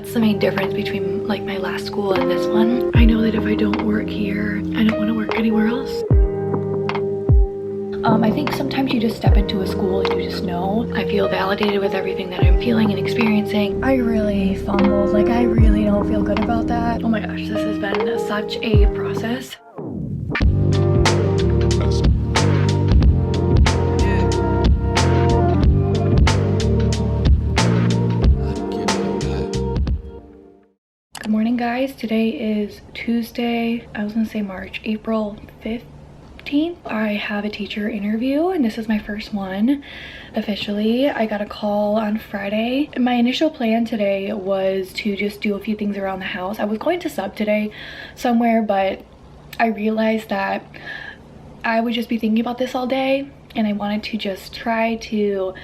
That's the main difference between like my last school and this one. I know that if I don't work here, I don't want to work anywhere else. I think sometimes you just step into a school and you just know. I feel validated with everything that I'm feeling and experiencing. I really fumbled. Like, I really don't feel good about that. Oh my gosh, this has been such a process. Good morning, guys. Today is Tuesday. I was gonna say April 5th. I have a teacher interview and this is my first one officially. I got a call on Friday. My initial plan today was to just do a few things around the house. I was going to sub today somewhere, but I realized that I would just be thinking about this all day and I wanted to just try to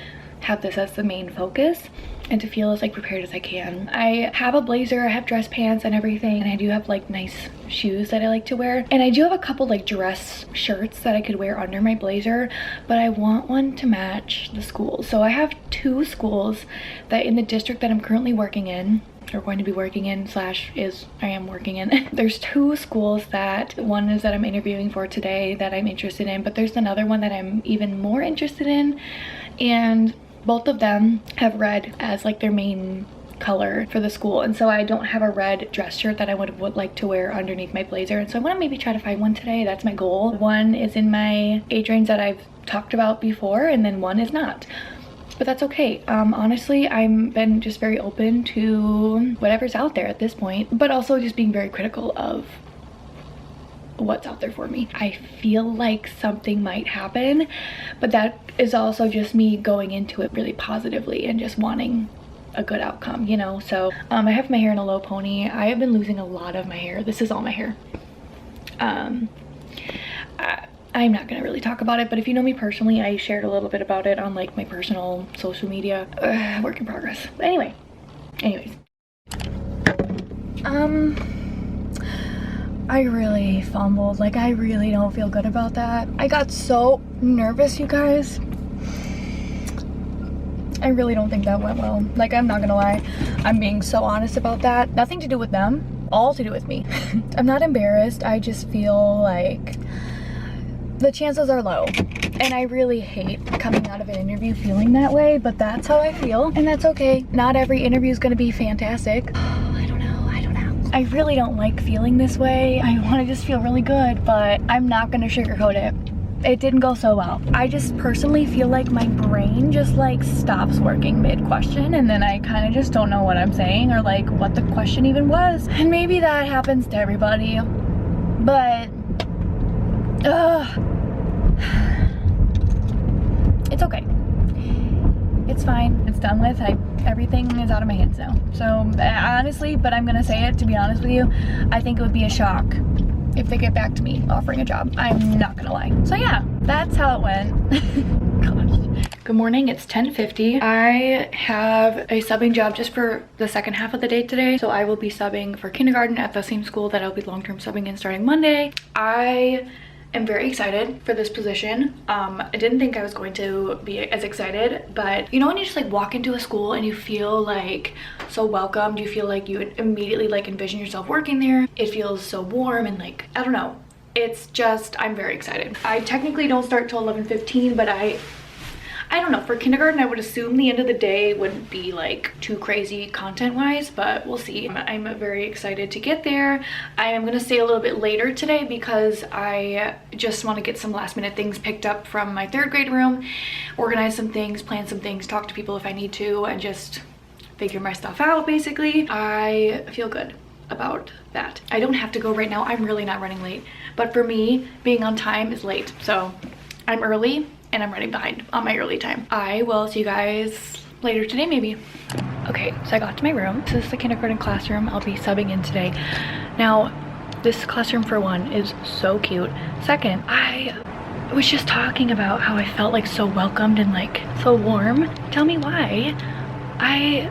have this as the main focus and to feel as like prepared as I can. I have a blazer, I have dress pants and everything, and I do have like nice shoes that I like to wear, and I do have a couple like dress shirts that I could wear under my blazer, but I want one to match the school. So I have two schools that in the district that I'm currently working in, or going to be working in slash I am working in. There's two schools that, one is that I'm interviewing for today that I'm interested in, but there's another one that I'm even more interested in, and both of them have red as like their main color for the school, and so I don't have a red dress shirt that I would like to wear underneath my blazer, and so I want to maybe try to find one today. That's my goal. One is in my age range that I've talked about before, and then one is not, but that's okay. Honestly, I've been just very open to whatever's out there at this point, but also just being very critical of what's out there for me. I feel like something might happen, but that is also just me going into it really positively and just wanting a good outcome, you know. So I have my hair in a low pony. I have been losing a lot of my hair. This is all my hair. I'm not gonna really talk about it, but if you know me personally, I shared a little bit about it on like my personal social media. Work in progress. But anyways, I really fumbled. Like, I really don't feel good about that. I got so nervous, you guys. I really don't think that went well. Like, I'm not gonna lie. I'm being so honest about that. Nothing to do with them, all to do with me. I'm not embarrassed. I just feel like the chances are low. And I really hate coming out of an interview feeling that way, but that's how I feel, and that's okay. Not every interview is gonna be fantastic. I really don't like feeling this way. I want to just feel really good, but I'm not going to sugarcoat it. It didn't go so well. I just personally feel like my brain just like stops working mid-question, and then I kind of just don't know what I'm saying or like what the question even was. And maybe that happens to everybody, but it's okay. It's fine. It's done with. Everything is out of my hands now. So honestly, but I'm gonna say it, to be honest with you, I think it would be a shock if they get back to me offering a job. I'm not gonna lie. So yeah, that's how it went. Gosh. Good morning, it's 10:50. I have a subbing job just for the second half of the day today. So I will be subbing for kindergarten at the same school that I'll be long-term subbing in starting Monday. I am very excited for this position. I didn't think I was going to be as excited, but you know when you just like walk into a school and you feel like so welcomed, you feel like you immediately like envision yourself working there. It feels so warm and like, I don't know. It's just, I'm very excited. I technically don't start till 11:15, but I don't know, for kindergarten I would assume the end of the day wouldn't be like too crazy content wise, but we'll see. I'm very excited to get there. I am gonna stay a little bit later today because I just want to get some last minute things picked up from my third grade room, organize some things, plan some things, talk to people if I need to, and just figure my stuff out basically. I feel good about that. I don't have to go right now. I'm really not running late, but for me, being on time is late. So I'm early and I'm running behind on my early time. I will see you guys later today maybe. Okay, so I got to my room. This is the kindergarten classroom I'll be subbing in today. Now, this classroom for one is so cute. Second, I was just talking about how I felt like so welcomed and like so warm. Tell me why. I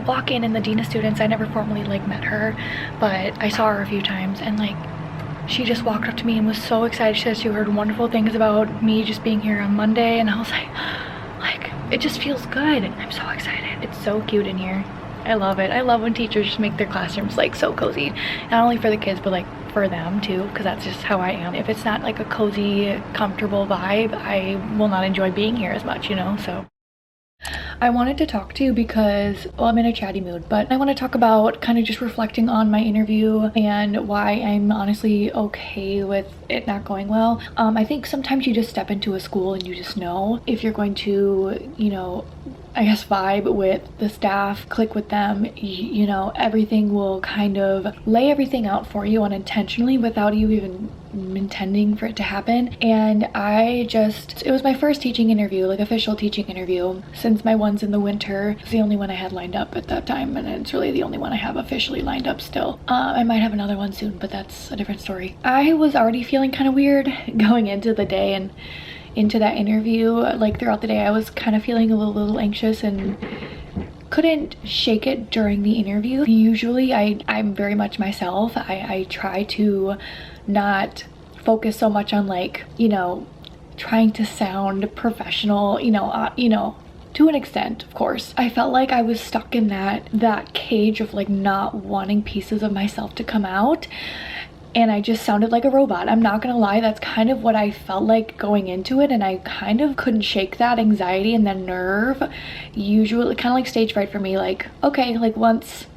walk in and the dean of students, I never formally like met her, but I saw her a few times, and like she just walked up to me and was so excited. She said she heard wonderful things about me just being here on Monday, and I was like, it just feels good. I'm so excited. It's so cute in here. I love it. I love when teachers just make their classrooms like so cozy, not only for the kids but like for them too, because that's just how I am. If it's not like a cozy, comfortable vibe, I will not enjoy being here as much, you know. So I wanted to talk to you because, well, I'm in a chatty mood, but I want to talk about kind of just reflecting on my interview and why I'm honestly okay with it not going well. I think sometimes you just step into a school and you just know if you're going to, you know, I guess vibe with the staff, click with them, you know, everything will kind of lay everything out for you unintentionally without you even intending for it to happen. And it was my first teaching interview, like official teaching interview, since my ones in the winter. It's the only one I had lined up at that time, and it's really the only one I have officially lined up still. I might have another one soon, but that's a different story. I was already feeling kind of weird going into the day and into that interview. Like throughout the day I was kind of feeling a little anxious and couldn't shake it during the interview. Usually I'm very much myself. I try to not focus so much on like, you know, trying to sound professional, you know, to an extent, of course. I felt like I was stuck in that cage of like not wanting pieces of myself to come out, and I just sounded like a robot. I'm not gonna lie, that's kind of what I felt like going into it, and I kind of couldn't shake that anxiety and that nerve. Usually kind of like stage fright for me, like okay, like once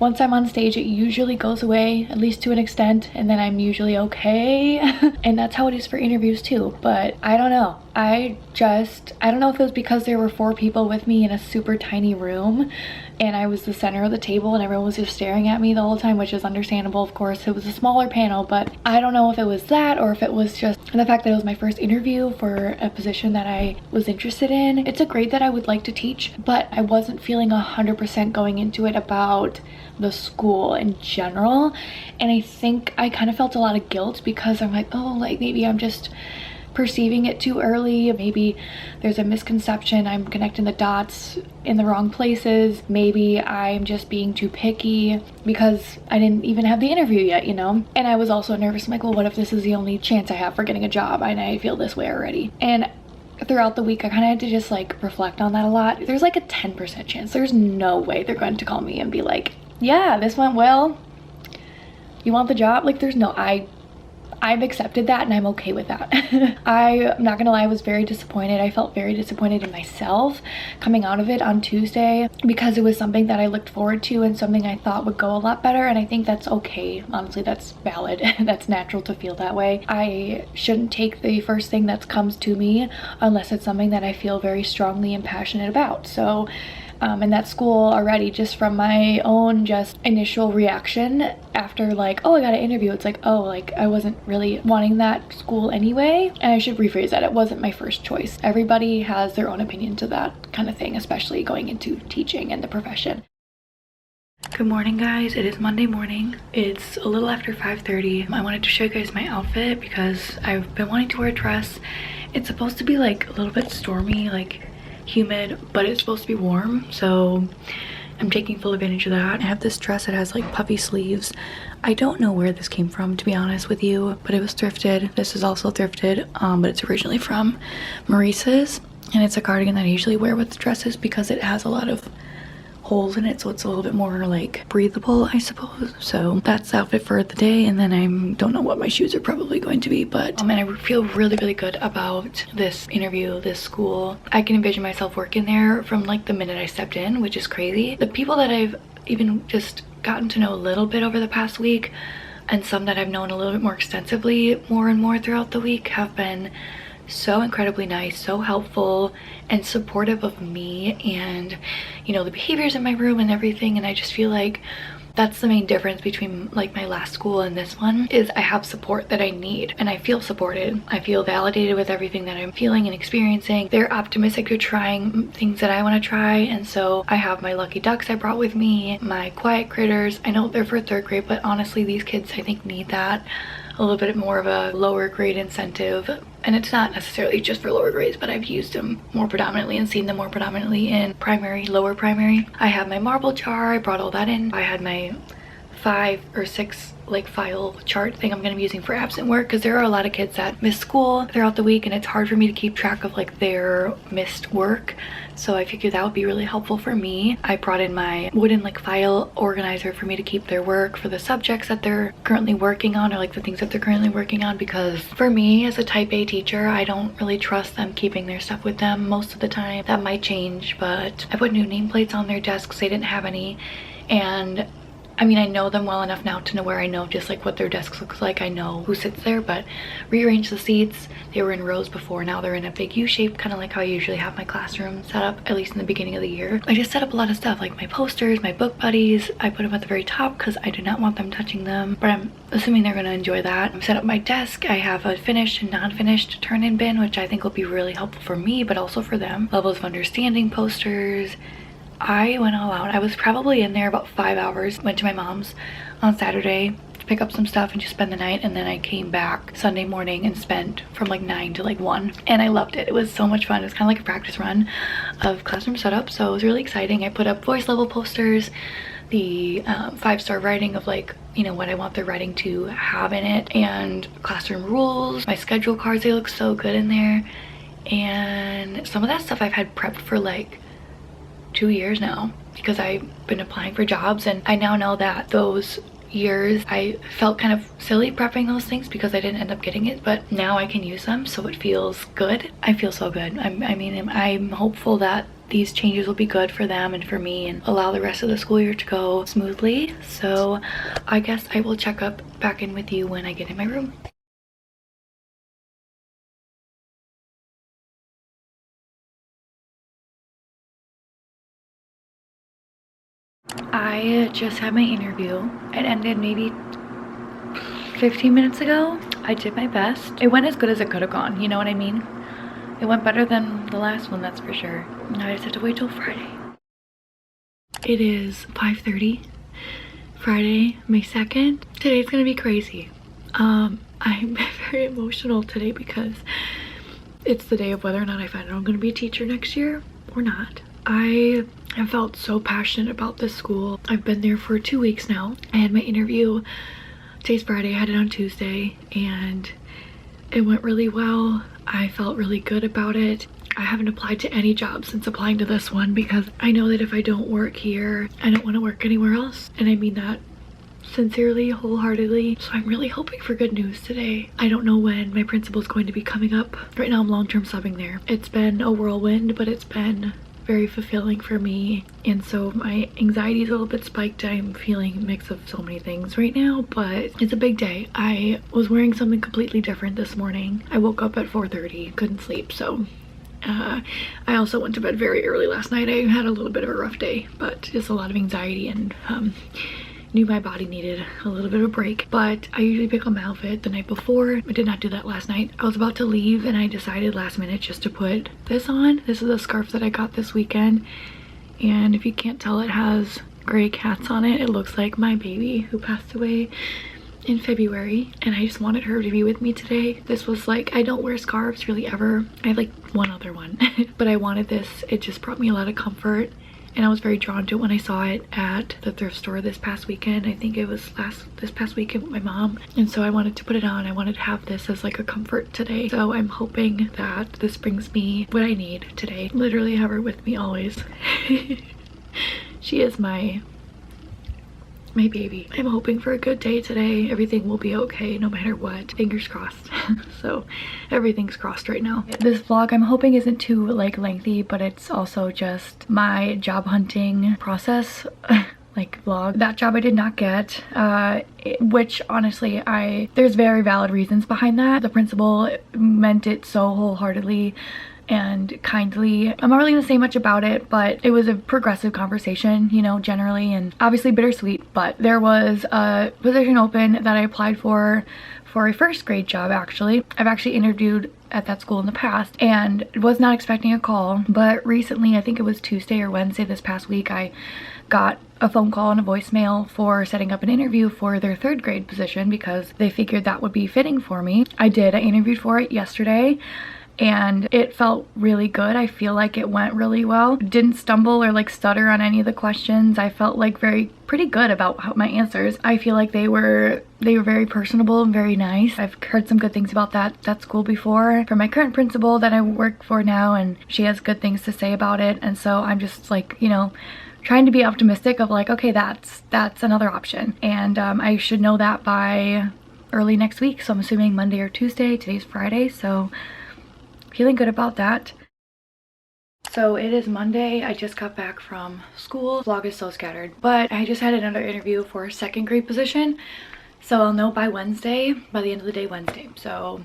I'm on stage it usually goes away, at least to an extent, and then I'm usually okay. And that's how it is for interviews too. But I don't know, I don't know if it was because there were 4 people with me in a super tiny room and I was the center of the table and everyone was just staring at me the whole time, which is understandable, of course. It was a smaller panel, but I don't know if it was that or if it was just the fact that it was my first interview for a position that I was interested in. It's a grade that I would like to teach, but I wasn't feeling 100% going into it about the school in general. And I think I kind of felt a lot of guilt because I'm like, oh, like maybe I'm just perceiving it too early. Maybe there's a misconception. I'm connecting the dots in the wrong places. Maybe I'm just being too picky because I didn't even have the interview yet, you know? And I was also nervous. I'm like, well, what if this is the only chance I have for getting a job and I feel this way already? And throughout the week I kind of had to just like reflect on that a lot. There's like a 10% chance. There's no way they're going to call me and be like, yeah, this went well, you want the job? Like there's no, I've accepted that and I'm okay with that. I'm not gonna lie, I was very disappointed. I felt very disappointed in myself coming out of it on Tuesday because it was something that I looked forward to and something I thought would go a lot better, and I think that's okay. Honestly, that's valid. That's natural to feel that way. I shouldn't take the first thing that comes to me unless it's something that I feel very strongly and passionate about. So in that school already, just from my own just initial reaction after like, oh, I got an interview, it's like, oh, like I wasn't really wanting that school anyway. And I should rephrase that, it wasn't my first choice. Everybody has their own opinion to that kind of thing, especially going into teaching and the profession. Good morning, guys. It is Monday morning. It's a little after 5:30. I wanted to show you guys my outfit because I've been wanting to wear a dress. It's supposed to be like a little bit stormy, like humid, but it's supposed to be warm, so I'm taking full advantage of that. I have this dress that has like puffy sleeves. I don't know where this came from, to be honest with you, but it was thrifted. This is also thrifted, but it's originally from Maurice's, and it's a cardigan that I usually wear with dresses because it has a lot of holes in it, so it's a little bit more like breathable, I suppose. So that's the outfit for the day, and then I don't know what my shoes are probably going to be, but and I feel really good about this interview, this school. I can envision myself working there from like the minute I stepped in, which is crazy. The people that I've even just gotten to know a little bit over the past week, and some that I've known a little bit more extensively more and more throughout the week, have been so incredibly nice, so helpful and supportive of me and, you know, the behaviors in my room and everything. And I just feel like that's the main difference between like my last school and this one, is I have support that I need and I feel supported. I feel validated with everything that I'm feeling and experiencing. They're optimistic to trying things that I want to try, and so I have my lucky ducks I brought with me, my quiet critters. I know they're for 3rd grade, but honestly these kids I think need that, a little bit more of a lower grade incentive. And it's not necessarily just for lower grades, but I've used them more predominantly and seen them more predominantly in primary, lower primary. I have my marble jar, I brought all that in. I had my 5 or 6 like file chart thing I'm going to be using for absent work, because there are a lot of kids that miss school throughout the week and it's hard for me to keep track of like their missed work. So I figured that would be really helpful for me. I brought in my wooden like file organizer for me to keep their work for the subjects that they're currently working on, or like the things that they're currently working on, because for me as a type A teacher, I don't really trust them keeping their stuff with them most of the time. That might change, but I put new nameplates on their desks. They didn't have any, and I mean, I know them well enough now to know where I know just like what their desks looks like. I know who sits there, but rearrange the seats. They were in rows before, now they're in a big U shape, kind of like how I usually have my classroom set up, at least in the beginning of the year. I just set up a lot of stuff like my posters, my book buddies. I put them at the very top because I do not want them touching them, but I'm assuming they're going to enjoy that. I've set up my desk. I have a finished and non-finished turn-in bin, which I think will be really helpful for me, but also for them. Levels of understanding posters. I went all out. I was probably in there about 5 hours. Went to my mom's on Saturday to pick up some stuff and just spend the night, and then I came back Sunday morning and spent from like 9 to like 1, and I loved it. It was so much fun. It was kind of like a practice run of classroom setup, so it was really exciting. I put up voice level posters, the 5-star writing of like, you know, what I want their writing to have in it, and classroom rules, my schedule cards. They look so good in there, and some of that stuff I've had prepped for like 2 years now, because I've been applying for jobs, and I now know that those years I felt kind of silly prepping those things because I didn't end up getting it, but now I can use them, so it feels good. I feel so good. I mean, I'm hopeful that these changes will be good for them and for me and allow the rest of the school year to go smoothly. So I guess I will check up back in with you when I get in my room. I just had my interview. It ended maybe 15 minutes ago. I did my best. It went as good as it could have gone, you know what I mean? It went better than the last one, that's for sure. Now I just have to wait till Friday. It is 5:30, Friday, May 2nd. Today's gonna be crazy. I'm very emotional today because it's the day of whether or not I find out I'm gonna be a teacher next year or not. I have felt so passionate about this school. I've been there for 2 weeks now. I had my interview, today's Friday, I had it on Tuesday, and it went really well. I felt really good about it. I haven't applied to any job since applying to this one because I know that if I don't work here, I don't want to work anywhere else. And I mean that sincerely, wholeheartedly. So I'm really hoping for good news today. I don't know when my principal is going to be coming up. Right now I'm long-term subbing there. It's been a whirlwind, but it's been very fulfilling for me, and so my anxiety is a little bit spiked. I'm feeling a mix of so many things right now, but it's a big day. I was wearing something completely different this morning. I woke up at 4:30, couldn't sleep, so I also went to bed very early last night. I had a little bit of a rough day, but just a lot of anxiety, and knew my body needed a little bit of a break. But I usually pick on my outfit the night before. I did not do that last night. I was about to leave and I decided last minute just to put this on. This is a scarf that I got this weekend, and if you can't tell, it has gray cats on it. It looks like my baby who passed away in February, and I just wanted her to be with me today. This was like, I don't wear scarves really ever. I have like one other one but I wanted this. It just brought me a lot of comfort, and I was very drawn to it when I saw it at the thrift store this past weekend. I think it was this past weekend with my mom, and so I wanted to put it on. I wanted to have this as like a comfort today, so I'm hoping that this brings me what I need today. Literally have her with me always. She is my baby. I'm hoping for a good day today. Everything will be okay no matter what. Fingers crossed. So everything's crossed right now. This vlog I'm hoping isn't too like lengthy, but it's also just my job hunting process like vlog. That job I did not get, which honestly there's very valid reasons behind that. The principal meant it so wholeheartedly and kindly. I'm not really gonna say much about it, but it was a progressive conversation, you know, generally, and obviously bittersweet. But there was a position open that I applied for a first grade job. Actually, I've actually interviewed at that school in the past and was not expecting a call, but recently, I think it was Tuesday or Wednesday this past week, I got a phone call and a voicemail for setting up an interview for their third grade position because they figured that would be fitting for me. I did. I interviewed for it yesterday, and it felt really good. I feel like it went really well. Didn't stumble or like stutter on any of the questions. I felt like pretty good about my answers. I feel like they were very personable and very nice. I've heard some good things about that school before from my current principal that I work for now, and she has good things to say about it. And so I'm just like, you know, trying to be optimistic of like, okay, that's another option. And I should know that by early next week. So I'm assuming Monday or Tuesday. Today's Friday, so feeling good about that. So it is Monday. I just got back from school. Vlog is so scattered, but I just had another interview for a second grade position. So I'll know by Wednesday, by the end of the day Wednesday. So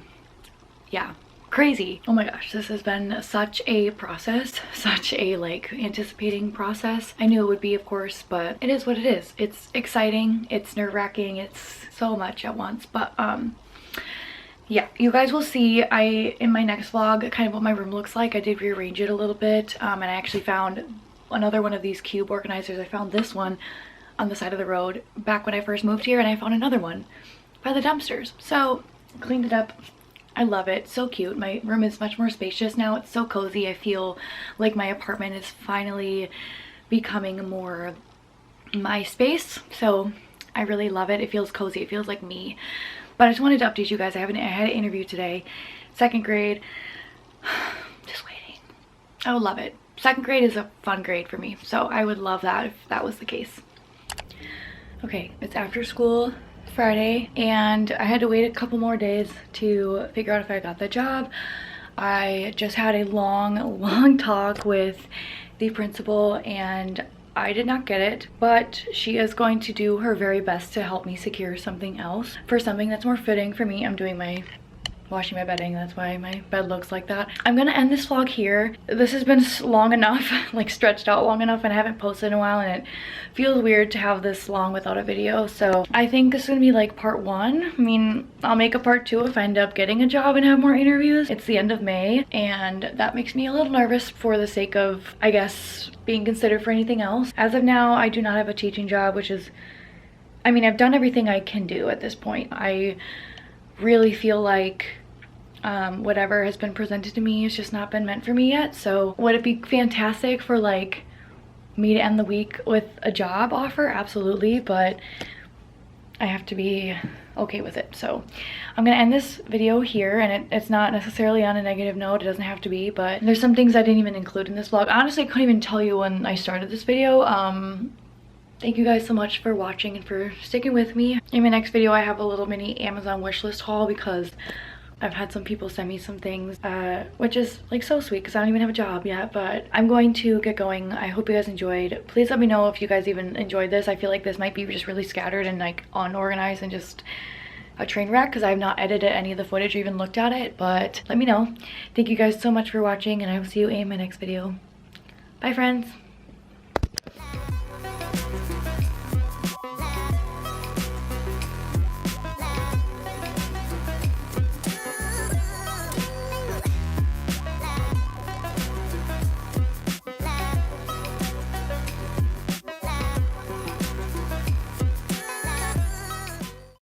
yeah, crazy. Oh my gosh, this has been such a process, such a like anticipating process. I knew it would be, of course, but it is what it is. It's exciting, it's nerve-wracking, it's so much at once, but yeah, you guys will see in my next vlog kind of what my room looks like. I did rearrange it a little bit, and I actually found another one of these cube organizers. I found this one on the side of the road back when I first moved here, and I found another one by the dumpsters. So cleaned it up. I love it. So cute. My room is much more spacious now. It's so cozy. I feel like my apartment is finally becoming more my space. So I really love it. It feels cozy. It feels like me. But I just wanted to update you guys. I had an interview today. Second grade. Just waiting. I would love it. Second grade is a fun grade for me. So I would love that if that was the case. Okay, it's after school Friday, and I had to wait a couple more days to figure out if I got the job. I just had a long talk with the principal, and I did not get it, but she is going to do her very best to help me secure something else for something that's more fitting for me. I'm doing washing my bedding, that's why my bed looks like that. I'm gonna end this vlog here. This has been long enough, like stretched out long enough, and I haven't posted in a while, and it feels weird to have this long without a video. So I think this is gonna be like part 1. I mean, I'll make a part 2 if I end up getting a job and have more interviews. It's the end of May, and that makes me a little nervous for the sake of, I guess, being considered for anything else. As of now, I do not have a teaching job, which is, I mean, I've done everything I can do at this point. I really feel like whatever has been presented to me has just not been meant for me yet. So would it be fantastic for like me to end the week with a job offer? Absolutely, but I have to be okay with it. So I'm gonna end this video here, and it's not necessarily on a negative note. It doesn't have to be, but there's some things I didn't even include in this vlog. Honestly, I couldn't even tell you when I started this video. Thank you guys so much for watching and for sticking with me. In my next video, I have a little mini Amazon wishlist haul because I've had some people send me some things, which is like so sweet because I don't even have a job yet, but I'm going to get going. I hope you guys enjoyed. Please let me know if you guys even enjoyed this. I feel like this might be just really scattered and like unorganized and just a train wreck because I have not edited any of the footage or even looked at it, but let me know. Thank you guys so much for watching, and I will see you in my next video. Bye, friends.